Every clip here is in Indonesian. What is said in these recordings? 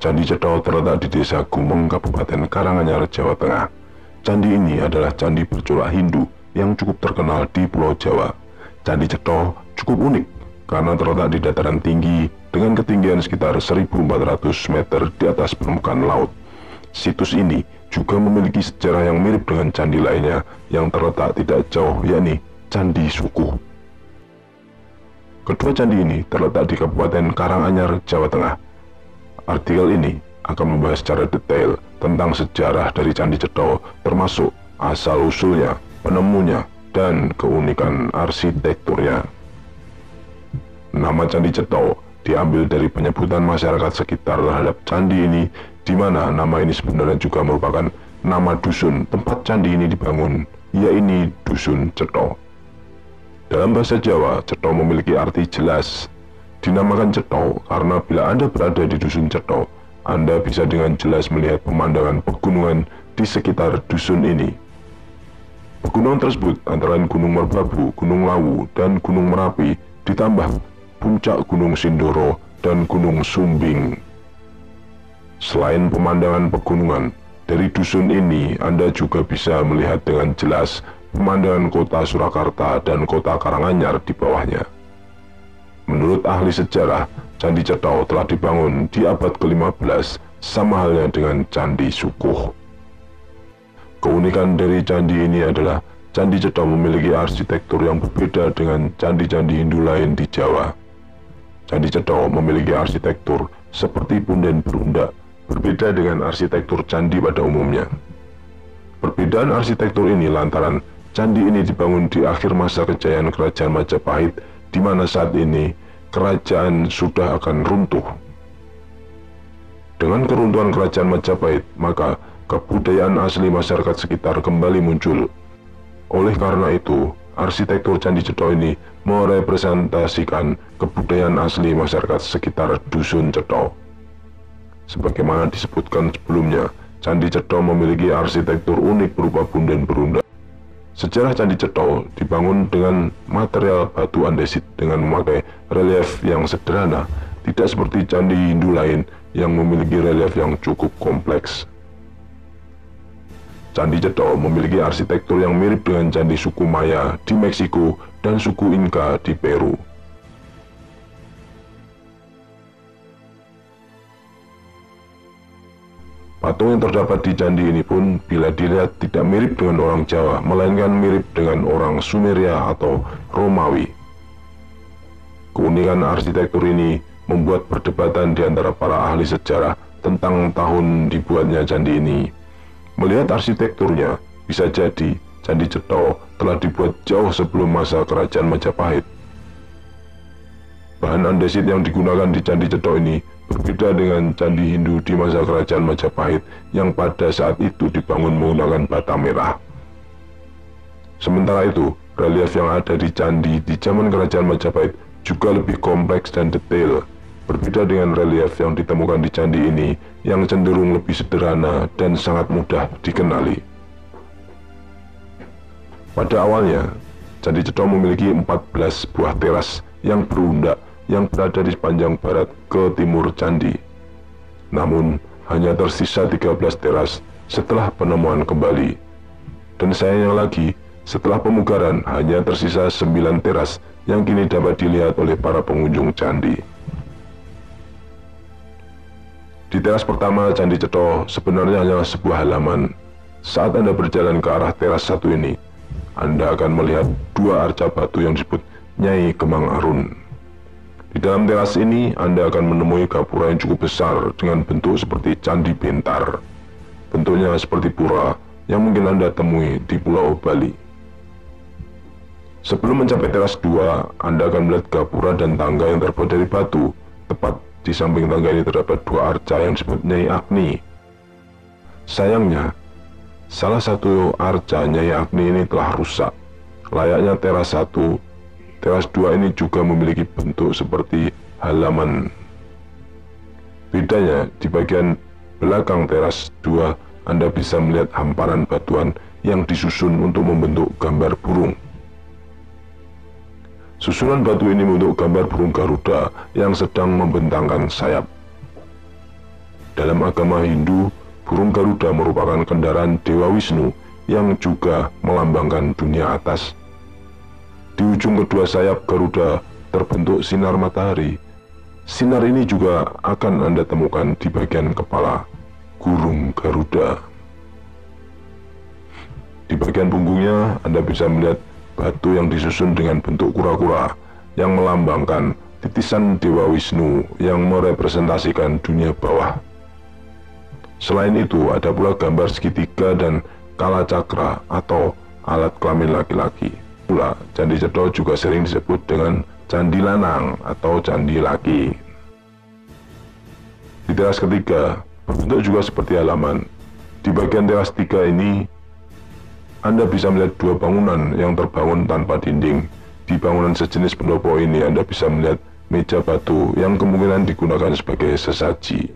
Candi Cetho terletak di Desa Gumeng, Kabupaten Karanganyar, Jawa Tengah. Candi ini adalah candi bercorak Hindu yang cukup terkenal di Pulau Jawa. Candi Cetho cukup unik karena terletak di dataran tinggi dengan ketinggian sekitar 1.400 meter di atas permukaan laut. Situs ini juga memiliki sejarah yang mirip dengan candi lainnya yang terletak tidak jauh, yakni Candi Sukuh. Kedua candi ini terletak di Kabupaten Karanganyar, Jawa Tengah. Artikel ini akan membahas secara detail tentang sejarah dari Candi Cetho, termasuk asal-usulnya, penemunya, dan keunikan arsitekturnya. Nama Candi Cetho diambil dari penyebutan masyarakat sekitar terhadap candi ini, di mana nama ini sebenarnya juga merupakan nama dusun tempat candi ini dibangun, yaitu Dusun Cetho. Dalam bahasa Jawa, Cetho memiliki arti jelas. Dinamakan Cetho karena bila Anda berada di Dusun Cetho, Anda bisa dengan jelas melihat pemandangan pegunungan di sekitar dusun ini. Pegunungan tersebut antara lain Gunung Merbabu, Gunung Lawu, dan Gunung Merapi, ditambah puncak Gunung Sindoro dan Gunung Sumbing. Selain pemandangan pegunungan, dari dusun ini Anda juga bisa melihat dengan jelas pemandangan kota Surakarta dan kota Karanganyar di bawahnya. Menurut ahli sejarah, Candi Cetho telah dibangun di abad ke-15, sama halnya dengan Candi Sukuh. Keunikan dari candi ini adalah Candi Cetho memiliki arsitektur yang berbeda dengan candi-candi Hindu lain di Jawa. Candi Cetho memiliki arsitektur seperti punden berundak, berbeda dengan arsitektur candi pada umumnya. Perbedaan arsitektur ini lantaran candi ini dibangun di akhir masa kejayaan Kerajaan Majapahit, di mana saat ini kerajaan sudah akan runtuh. Dengan keruntuhan Kerajaan Majapahit, maka kebudayaan asli masyarakat sekitar kembali muncul. Oleh karena itu, arsitektur Candi Cetho ini merepresentasikan kebudayaan asli masyarakat sekitar Dusun Cetho. Sebagaimana disebutkan sebelumnya, Candi Cetho memiliki arsitektur unik berupa punden berundak. Sejarah Candi Cetho dibangun dengan material batu andesit dengan memakai relief yang sederhana, tidak seperti candi Hindu lain yang memiliki relief yang cukup kompleks. Candi Cetho memiliki arsitektur yang mirip dengan candi suku Maya di Meksiko dan suku Inka di Peru. Patung yang terdapat di candi ini pun bila dilihat tidak mirip dengan orang Jawa, melainkan mirip dengan orang Sumeria atau Romawi. Keunikan arsitektur ini membuat perdebatan di antara para ahli sejarah tentang tahun dibuatnya candi ini. Melihat arsitekturnya, bisa jadi Candi Cetho telah dibuat jauh sebelum masa Kerajaan Majapahit. Bahan andesit yang digunakan di Candi Cetho ini berbeda dengan candi Hindu di masa Kerajaan Majapahit yang pada saat itu dibangun menggunakan bata merah. Sementara itu, relief yang ada di candi di zaman Kerajaan Majapahit juga lebih kompleks dan detail, berbeda dengan relief yang ditemukan di candi ini yang cenderung lebih sederhana dan sangat mudah dikenali. Pada awalnya, Candi Cetho memiliki 14 buah teras yang berundak yang berada di sepanjang barat ke timur candi. Namun, hanya tersisa 13 teras setelah penemuan kembali. Dan sayangnya lagi, setelah pemugaran hanya tersisa 9 teras yang kini dapat dilihat oleh para pengunjung candi. Di teras pertama Candi Cetho sebenarnya hanyalah sebuah halaman. Saat Anda berjalan ke arah teras satu ini, Anda akan melihat dua arca batu yang disebut Nyai Gemang Arun. Di dalam teras ini, Anda akan menemui gapura yang cukup besar dengan bentuk seperti candi pintar. Bentuknya seperti pura yang mungkin Anda temui di Pulau Bali. Sebelum mencapai teras 2, Anda akan melihat gapura dan tangga yang terbuat dari batu. Tepat di samping tangga ini terdapat dua arca yang disebut Nyai Agni. Sayangnya, salah satu arca Nyai Agni ini telah rusak. Layaknya teras 1, teras 2 ini juga memiliki bentuk seperti halaman. Bedanya, di bagian belakang teras 2, Anda bisa melihat hamparan batuan yang disusun untuk membentuk gambar burung. Susunan batu ini membentuk gambar burung Garuda yang sedang membentangkan sayap. Dalam agama Hindu, burung Garuda merupakan kendaraan Dewa Wisnu yang juga melambangkan dunia atas. Di ujung kedua sayap Garuda terbentuk sinar matahari. Sinar ini juga akan Anda temukan di bagian kepala burung Garuda. Di bagian punggungnya Anda bisa melihat batu yang disusun dengan bentuk kura-kura yang melambangkan titisan Dewa Wisnu yang merepresentasikan dunia bawah. Selain itu, ada pula gambar segitiga dan kala cakra atau alat kelamin laki-laki. Pula, Candi Cetro juga sering disebut dengan Candi Lanang atau Candi Laki. Di teras ketiga, berbentuk juga seperti halaman. Di bagian teras tiga ini, Anda bisa melihat dua bangunan yang terbangun tanpa dinding. Di bangunan sejenis pendopo ini Anda bisa melihat meja batu yang kemungkinan digunakan sebagai sesaji.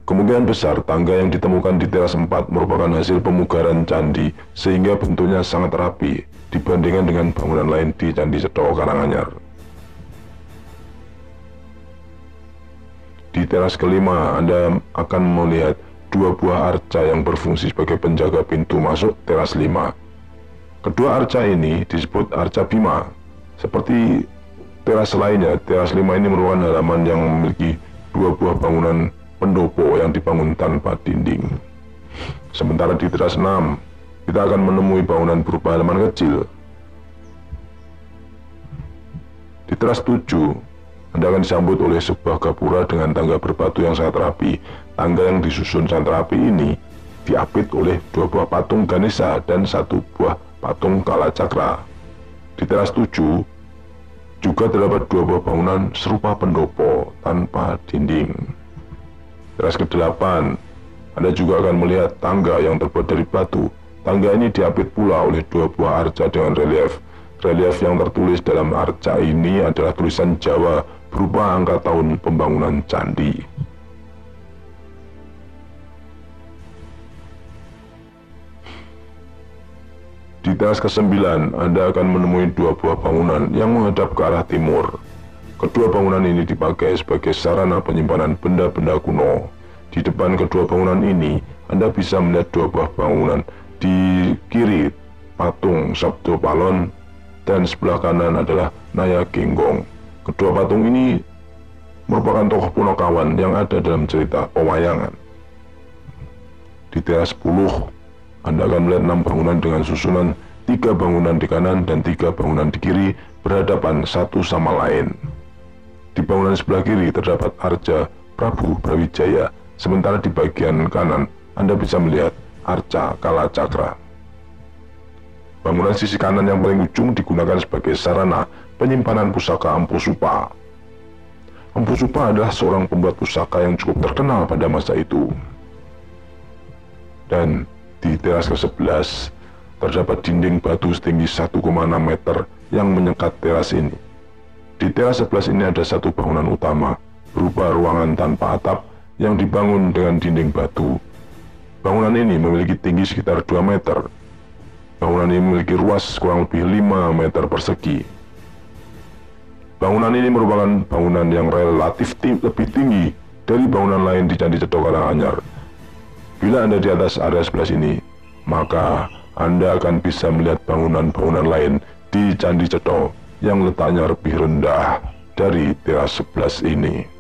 Kemungkinan besar tangga yang ditemukan di teras 4 merupakan hasil pemugaran candi sehingga bentuknya sangat rapi dibandingkan dengan bangunan lain di Candi Cetro Karanganyar. Di teras kelima Anda akan melihat dua buah arca yang berfungsi sebagai penjaga pintu masuk teras 5. Kedua arca ini disebut arca Bima. Seperti teras lainnya, teras 5 ini merupakan halaman yang memiliki dua buah bangunan pendopo yang dibangun tanpa dinding. Sementara di teras 6, kita akan menemui bangunan berupa halaman kecil. Di teras 7, Anda akan disambut oleh sebuah gapura dengan tangga berbatu yang sangat rapi. Tangga yang disusun sangat rapi ini diapit oleh dua buah patung Ganesha dan satu buah patung Kala Cakra. Di teras 7 juga terdapat dua buah bangunan serupa pendopo tanpa dinding. Teras ke-8, Anda juga akan melihat tangga yang terbuat dari batu. Tangga ini diapit pula oleh dua buah arca dengan relief. Relief yang tertulis dalam arca ini adalah tulisan Jawa berupa angka tahun pembangunan candi. Di teras ke-9, Anda akan menemui dua buah bangunan yang menghadap ke arah timur. Kedua bangunan ini dipakai sebagai sarana penyimpanan benda-benda kuno. Di depan kedua bangunan ini, Anda bisa melihat dua buah bangunan. Di kiri, patung Sabdo Palon, dan sebelah kanan adalah Naya Genggong. Kedua patung ini merupakan tokoh Punokawan yang ada dalam cerita pewayangan. Di teras 10, Anda akan melihat 6 bangunan dengan susunan 3 bangunan di kanan dan 3 bangunan di kiri berhadapan satu sama lain. Di bangunan sebelah kiri terdapat arca Prabu Brawijaya, sementara di bagian kanan Anda bisa melihat arca Kala Cakra. Bangunan sisi kanan yang paling ujung digunakan sebagai sarana penyimpanan pusaka Empu Supa. Empu Supa adalah seorang pembuat pusaka yang cukup terkenal pada masa itu. Dan di teras ke-11 terdapat dinding batu setinggi 1,6 meter yang menyekat teras ini. Di teras 11 ini ada satu bangunan utama berupa ruangan tanpa atap yang dibangun dengan dinding batu. Bangunan ini memiliki tinggi sekitar 2 meter. Bangunan ini memiliki ruas kurang lebih 5 meter persegi. Bangunan ini merupakan bangunan yang relatif lebih tinggi dari bangunan lain di Candi Cetro Karanganyar. Bila Anda di atas area sebelah sini, maka Anda akan bisa melihat bangunan-bangunan lain di Candi Cetro yang letaknya lebih rendah dari teras 11 ini.